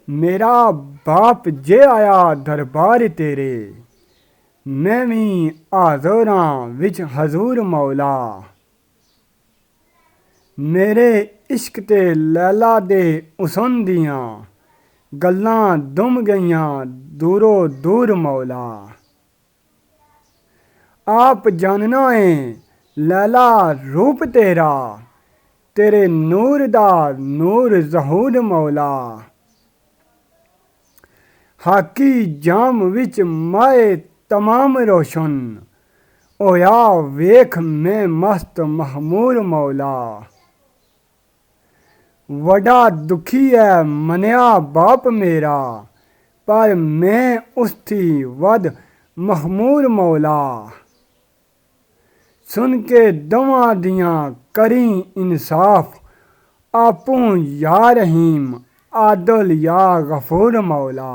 मेरा बाप जे आया दरबार तेरे, मैं भी हाज़र विच हजूर मौला। मेरे इश्क ते लैला दे हुसन दियां गल्लां दुम गईयां दूरो दूर मौला। आप जानना है लैला रूप तेरा, तेरे नूर दा नूर ज़हूर मौला। हाकी जाम विच माए तमाम रोशन, होया वेख मैं मस्त महमूर मौला। वड़ा दुखी है मनिया बाप मेरा, पर मैं उसथी वद महमूर मौला। सुन के दवा दियां करी इंसाफ, आपूं या रहीम आदल या गफूर मौला।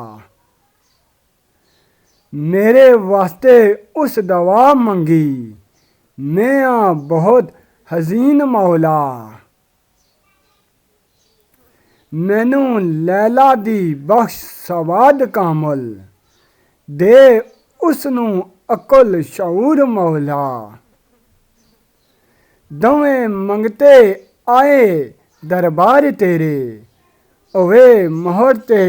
मेरे वास्ते उस दवा मंगी, मैं बहुत हजीन मौला। मैनू लैला दी बख्श सवाद कामल, दे उसनू अकल शऊर मौला। दोवें मंगते आए दरबार तेरे, ओवे मोहर ते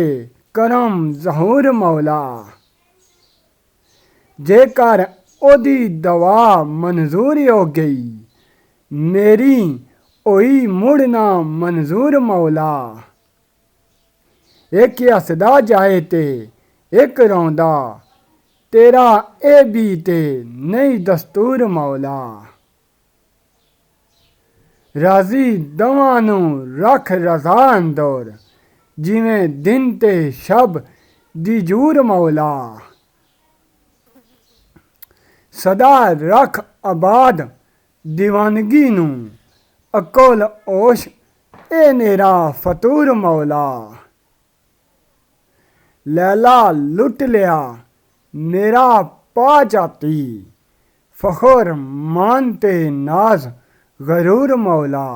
करम ज़हूर मौला। जेकर ओदी दवा मंजूर हो गई, मेरी होई मुड़ना मंजूर मौला। एक हसदा जाए ते एक रोंदा, तेरा ए भी ते नहीं दस्तूर मौला। राजी दवां नू रख रज़ा अंदर, जिवें दिन ते शब दी जूर मौला। सदा रख आबाद दीवानगी नू, अकल ओश ए नेरा फतूर मौला। लैला लुट लिया मेरा पा जाती, फखर मानते नाज गरूर मौला।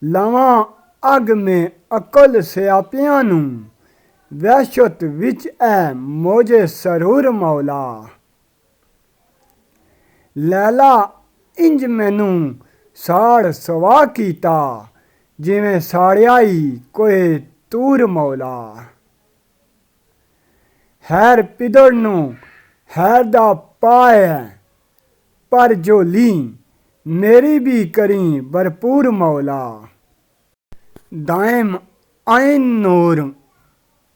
लावां अग में अकल स्यापियां नू, वहशत विच ऐ मोजे सरूर मौला। लैला इंज मैनू साड़ सवा कीता, जिवें साड़ियाई कोई तूर मौला। हैर पिदड़ नू हैर दा पाए, पर झोली मेरी भी करी भरपूर मौला। दायम आइन नूर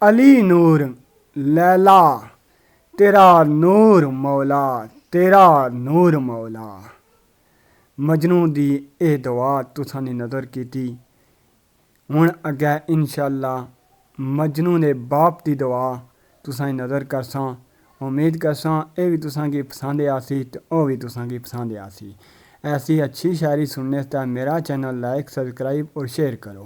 अली नूर लैला, तेरा नूर मौला, तेरा नूर मौला। मजनू दी ए दुआ तुसां ने नज़र कीती। हुण अग्गै इंशाअल्लाह मजनू दे बाप दी दुआ तुसां नज़र करसां। उम्मीद करसां एह भी तुसां गी पसंद आसी ते ओह भी तुसां गी पसंद आसी। ऐसी अच्छी शायरी सुनने आस्तै मेरा चैनल लाइक सब्सक्राइब और शेयर करो।